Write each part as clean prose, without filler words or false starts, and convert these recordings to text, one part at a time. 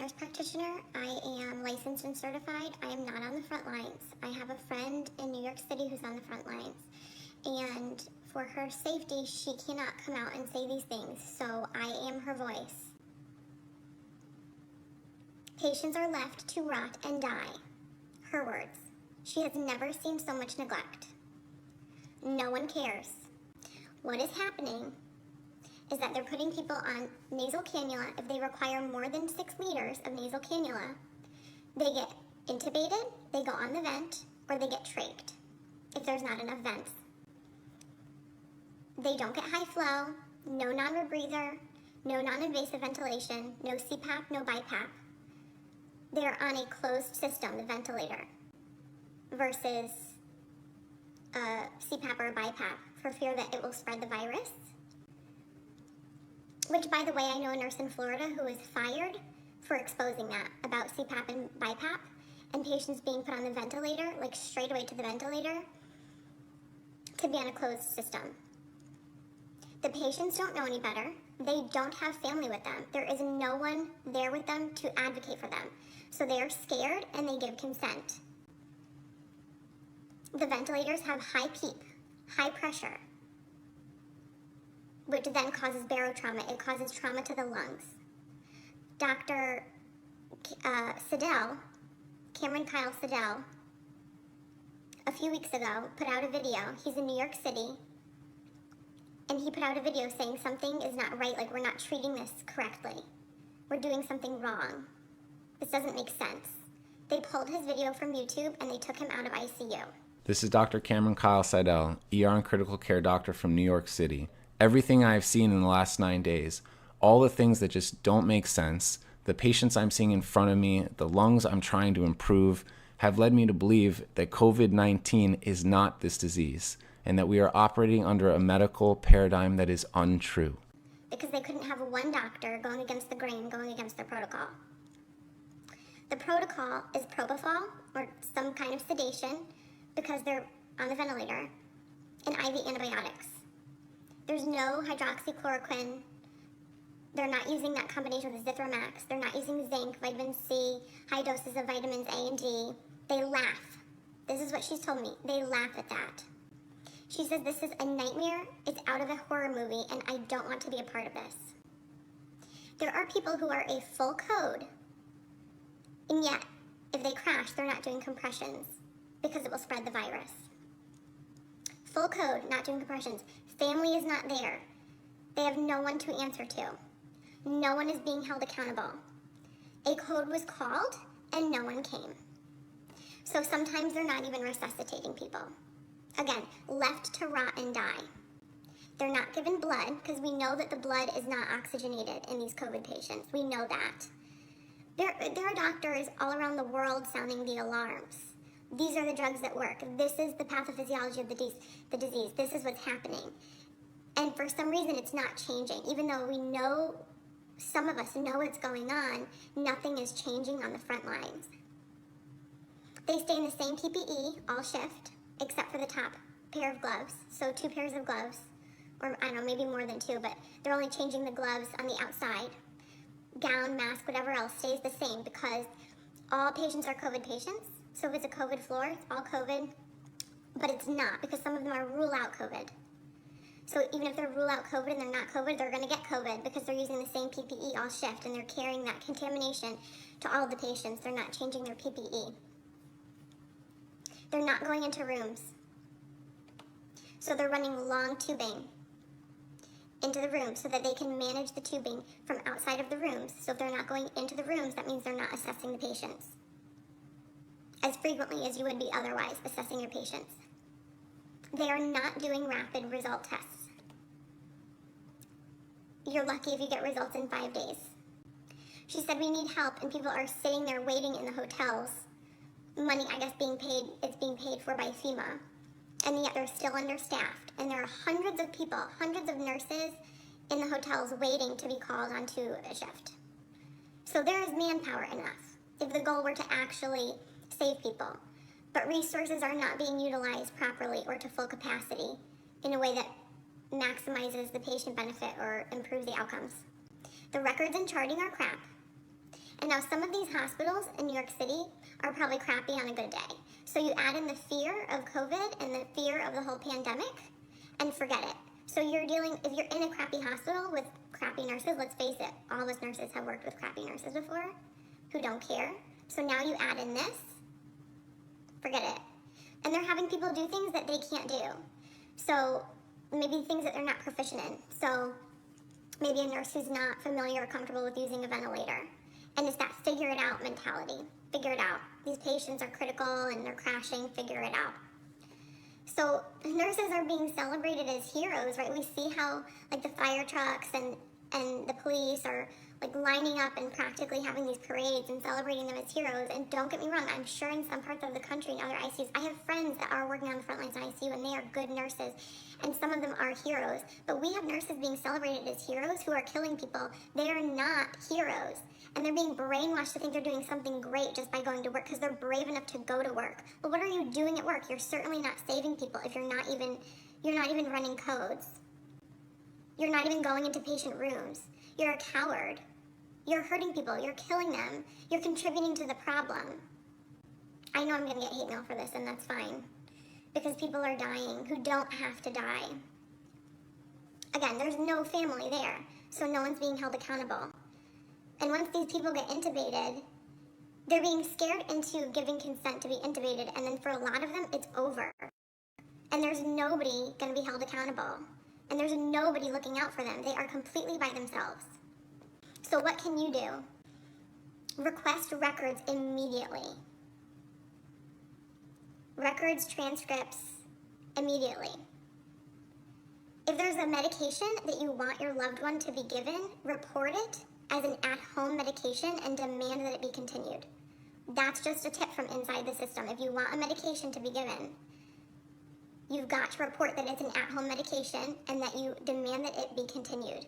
nurse practitioner. I am licensed and certified. I am not on the front lines. I have a friend in New York City who's on the front lines. And for her safety, she cannot come out and say these things, so I am her voice. Patients are left to rot and die. Her words. She has never seen so much neglect. No one cares. What is happening is that they're putting people on nasal cannula. If they require more than 6 liters of nasal cannula, they get intubated, they go on the vent, or they get trached if there's not enough vents. They don't get high flow, no non-rebreather, no non-invasive ventilation, no CPAP, no BiPAP. They're on a closed system, the ventilator, versus CPAP or BiPAP for fear that it will spread the virus. Which, by the way, I know a nurse in Florida who was fired for exposing that about CPAP and BiPAP and patients being put on the ventilator, like straight away to the ventilator, to be on a closed system. The patients don't know any better. They don't have family with them. There is no one there with them to advocate for them. So they are scared and they give consent. The ventilators have high PEEP, high pressure, which then causes barotrauma. It causes trauma to the lungs. Dr. Kyle-Sidell, a few weeks ago, put out a video. He's in New York City, and he put out a video saying something is not right, like we're not treating this correctly. We're doing something wrong. This doesn't make sense. They pulled his video from YouTube and they took him out of ICU. This is Dr. Kyle-Sidell, ER and critical care doctor from New York City. Everything I've seen in the last 9 days, all the things that just don't make sense, the patients I'm seeing in front of me, the lungs I'm trying to improve, have led me to believe that COVID-19 is not this disease, and that we are operating under a medical paradigm that is untrue. Because they couldn't have one doctor going against the grain, going against the protocol. The protocol is propofol, or some kind of sedation, because they're on the ventilator, and IV antibiotics. There's no hydroxychloroquine. They're not using that combination with Zithromax. They're not using zinc, vitamin C, high doses of vitamins A and D. They laugh. This is what she's told me. They laugh at that. She says this is a nightmare. It's out of a horror movie, and I don't want to be a part of this. There are people who are a full code, and yet, if they crash, they're not doing compressions because it will spread the virus. Full code, not doing compressions. Family is not there. They have no one to answer to. No one is being held accountable. A code was called and no one came. So sometimes they're not even resuscitating people. Again, left to rot and die. They're not given blood because we know that the blood is not oxygenated in these COVID patients. We know that. There are doctors all around the world sounding the alarms. These are the drugs that work. This is the pathophysiology of the disease. This is what's happening. And for some reason, it's not changing. Even though we know, some of us know what's going on, nothing is changing on the front lines. They stay in the same PPE all shift, except for the top pair of gloves. So 2 pairs of gloves, or I don't know, maybe more than 2, but they're only changing the gloves on the outside. Gown, mask, whatever else stays the same because all patients are COVID patients. So if it's a COVID floor, it's all COVID, but it's not because some of them are rule out COVID. So even if they're rule out COVID and they're not COVID, they're going to get COVID because they're using the same PPE all shift and they're carrying that contamination to all of the patients. They're not changing their PPE. They're not going into rooms. So they're running long tubing into the room so that they can manage the tubing from outside of the rooms. So if they're not going into the rooms, that means they're not assessing the patients as frequently as you would be otherwise assessing your patients. They are not doing rapid result tests. You're lucky if you get results in 5 days. She said we need help and people are sitting there waiting in the hotels. Money, I guess, it's being paid for by FEMA. And yet they're still understaffed. And there are hundreds of people, hundreds of nurses in the hotels waiting to be called onto a shift. So there is manpower enough if the goal were to actually save people. But resources are not being utilized properly or to full capacity in a way that maximizes the patient benefit or improves the outcomes. The records and charting are crap. And now some of these hospitals in New York City are probably crappy on a good day. So you add in the fear of COVID and the fear of the whole pandemic and forget it. So if you're in a crappy hospital with crappy nurses, let's face it, all of us nurses have worked with crappy nurses before who don't care. So now you add in this, forget it. And they're having people do things that they can't do. So maybe things that they're not proficient in. So maybe a nurse who's not familiar or comfortable with using a ventilator. And it's that figure it out mentality. Figure it out. These patients are critical and they're crashing, figure it out. So nurses are being celebrated as heroes, right? We see how like the fire trucks and the police are like lining up and practically having these parades and celebrating them as heroes. And don't get me wrong, I'm sure in some parts of the country, in other ICUs, I have friends that are working on the front lines in ICU and they are good nurses. And some of them are heroes. But we have nurses being celebrated as heroes who are killing people. They are not heroes. And they're being brainwashed to think they're doing something great just by going to work because they're brave enough to go to work. But what are you doing at work? You're certainly not saving people if you're not even running codes. You're not even going into patient rooms. You're a coward. You're hurting people. You're killing them. You're contributing to the problem. I know I'm going to get hate mail for this, and that's fine. Because people are dying who don't have to die. Again, there's no family there, so no one's being held accountable. And once these people get intubated, they're being scared into giving consent to be intubated, and then for a lot of them, it's over. And there's nobody going to be held accountable. And there's nobody looking out for them. They are completely by themselves. So what can you do? Request records immediately. Records, transcripts, immediately. If there's a medication that you want your loved one to be given, report it as an at-home medication and demand that it be continued. That's just a tip from inside the system. If you want a medication to be given, you've got to report that it's an at-home medication and that you demand that it be continued.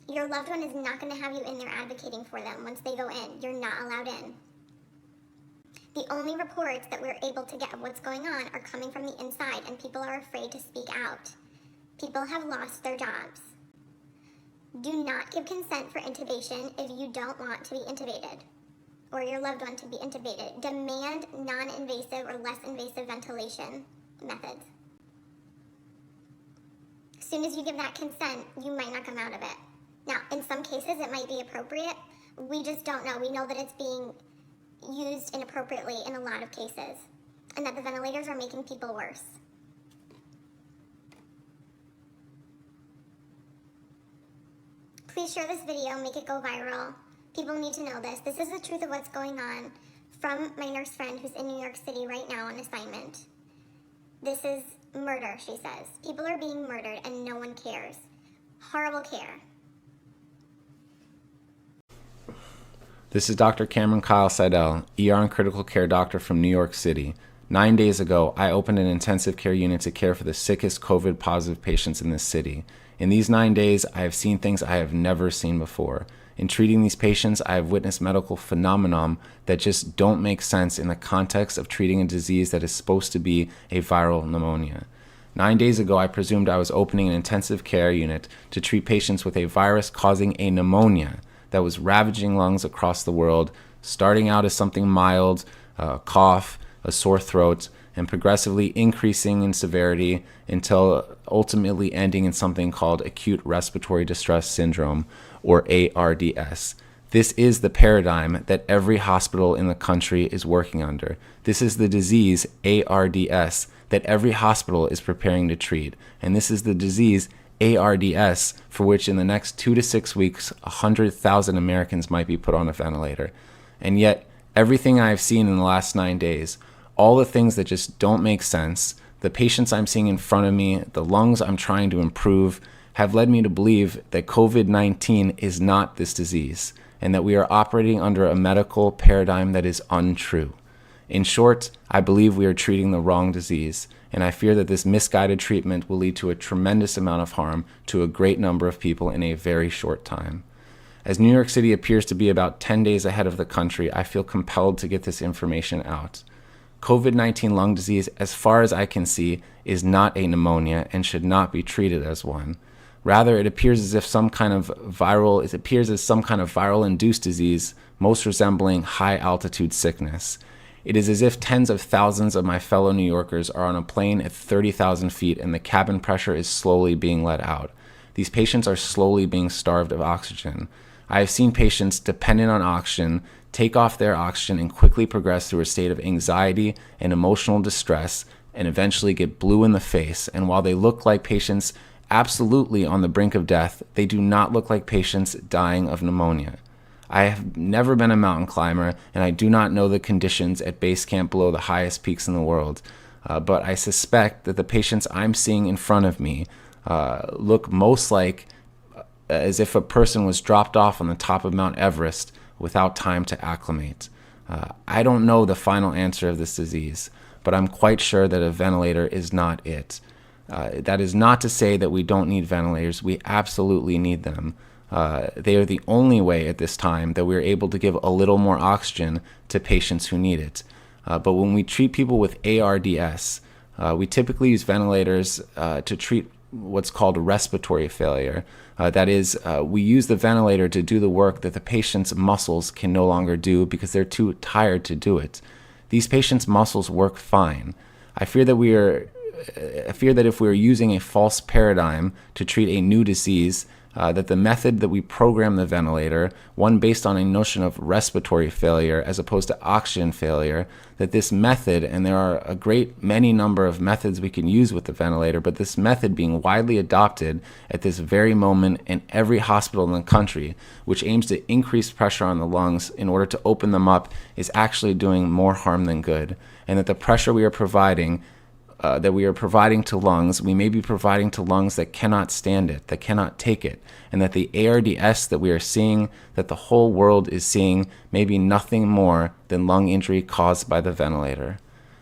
Your loved one is not going to have you in there advocating for them once they go in. You're not allowed in. The only reports that we're able to get of what's going on are coming from the inside, and people are afraid to speak out. People have lost their jobs. Do not give consent for intubation if you don't want to be intubated or your loved one to be intubated. Demand non-invasive or less invasive ventilation methods. As soon as you give that consent, you might not come out of it. Now, in some cases, it might be appropriate. We just don't know. We know that it's being used inappropriately in a lot of cases, and that the ventilators are making people worse. Please share this video, make it go viral. People need to know this. This is the truth of what's going on from my nurse friend who's in New York City right now on assignment. This is murder, she says. People are being murdered and no one cares. Horrible care. This is Dr. Cameron Kyle-Sidell, ER and critical care doctor from New York City. 9 days ago, I opened an intensive care unit to care for the sickest COVID-positive patients in this city. In these 9 days, I have seen things I have never seen before. In treating these patients, I have witnessed medical phenomena that just don't make sense in the context of treating a disease that is supposed to be a viral pneumonia. 9 days ago, I presumed I was opening an intensive care unit to treat patients with a virus causing a pneumonia that was ravaging lungs across the world, starting out as something mild, a cough, a sore throat, and progressively increasing in severity until ultimately ending in something called acute respiratory distress syndrome, or ARDS. This is the paradigm that every hospital in the country is working under. This is the disease, ARDS, that every hospital is preparing to treat. And this is the disease, ARDS, for which in the next 2 to 6 weeks, 100,000 Americans might be put on a ventilator. And yet, everything I have seen in the last 9 days, all the things that just don't make sense, the patients I'm seeing in front of me, the lungs I'm trying to improve, have led me to believe that COVID-19 is not this disease, and that we are operating under a medical paradigm that is untrue. In short, I believe we are treating the wrong disease, and I fear that this misguided treatment will lead to a tremendous amount of harm to a great number of people in a very short time. As New York City appears to be about 10 days ahead of the country, I feel compelled to get this information out. COVID-19 lung disease, as far as I can see, is not a pneumonia and should not be treated as one. Rather, it appears as some kind of viral induced disease, most resembling high altitude sickness. It is as if tens of thousands of my fellow New Yorkers are on a plane at 30,000 feet and the cabin pressure is slowly being let out. These patients are slowly being starved of oxygen. I have seen patients dependent on oxygen take off their oxygen and quickly progress through a state of anxiety and emotional distress and eventually get blue in the face. And while they look like patients absolutely on the brink of death, they do not look like patients dying of pneumonia. I have never been a mountain climber, and I do not know the conditions at base camp below the highest peaks in the world. But I suspect that the patients I'm seeing in front of me look most like as if a person was dropped off on the top of Mount Everest without time to acclimate. I don't know the final answer of this disease, but I'm quite sure that a ventilator is not it. That is not to say that we don't need ventilators. We absolutely need them. They are the only way at this time that we're able to give a little more oxygen to patients who need it. But when we treat people with ARDS, we typically use ventilators to treat what's called respiratory failure. That is, we use the ventilator to do the work that the patient's muscles can no longer do because they're too tired to do it. These patients' muscles work fine. I fear that if we are using a false paradigm to treat a new disease, that the method that we program the ventilator, one based on a notion of respiratory failure as opposed to oxygen failure, that this method, and there are a great many number of methods we can use with the ventilator, but this method being widely adopted at this very moment in every hospital in the country, which aims to increase pressure on the lungs in order to open them up, is actually doing more harm than good. And that the pressure we are providing to lungs, we may be providing to lungs that cannot stand it, that cannot take it, and that the ARDS that we are seeing, that the whole world is seeing, may be nothing more than lung injury caused by the ventilator.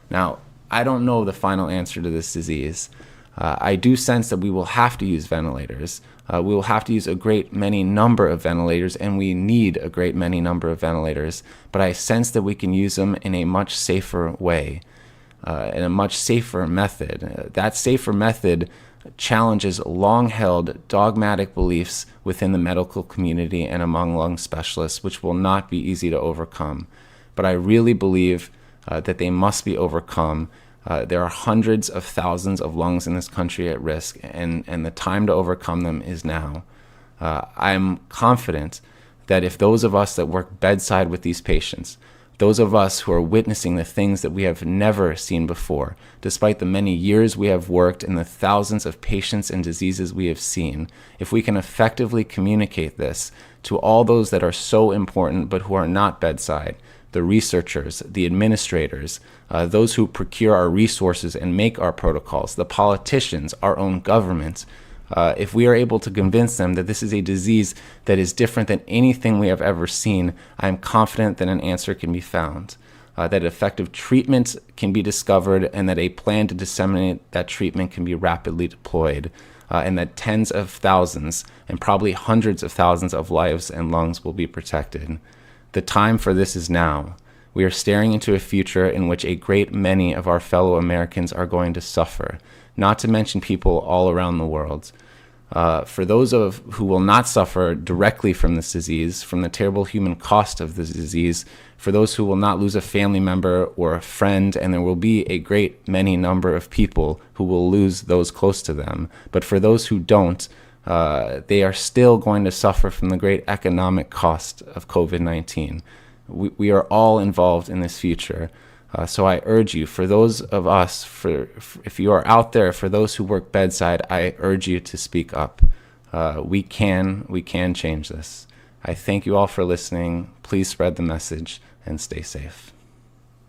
Now, I don't know the final answer to this disease. I do sense that we will have to use ventilators. We will have to use a great many number of ventilators, and we need a great many number of ventilators, but I sense that we can use them in a much safer way. In a much safer method. That safer method challenges long-held dogmatic beliefs within the medical community and among lung specialists, which will not be easy to overcome. But I really believe that they must be overcome. There are hundreds of thousands of lungs in this country at risk, and the time to overcome them is now. I'm confident that if those of us that work bedside with these patients, those of us who are witnessing the things that we have never seen before, despite the many years we have worked and the thousands of patients and diseases we have seen, if we can effectively communicate this to all those that are so important but who are not bedside, the researchers, the administrators, those who procure our resources and make our protocols, the politicians, our own governments, if we are able to convince them that this is a disease that is different than anything we have ever seen, I am confident that an answer can be found, that effective treatment can be discovered, and that a plan to disseminate that treatment can be rapidly deployed, and that tens of thousands and probably hundreds of thousands of lives and lungs will be protected. The time for this is now. We are staring into a future in which a great many of our fellow Americans are going to suffer, not to mention people all around the world. For those who will not suffer directly from this disease, from the terrible human cost of this disease, for those who will not lose a family member or a friend, and there will be a great many number of people who will lose those close to them. But for those who don't, they are still going to suffer from the great economic cost of COVID-19. We are all involved in this future. So I urge you, for those of us, if you are out there, for those who work bedside, I urge you to speak up. We can change this. I thank you all for listening. Please spread the message and stay safe.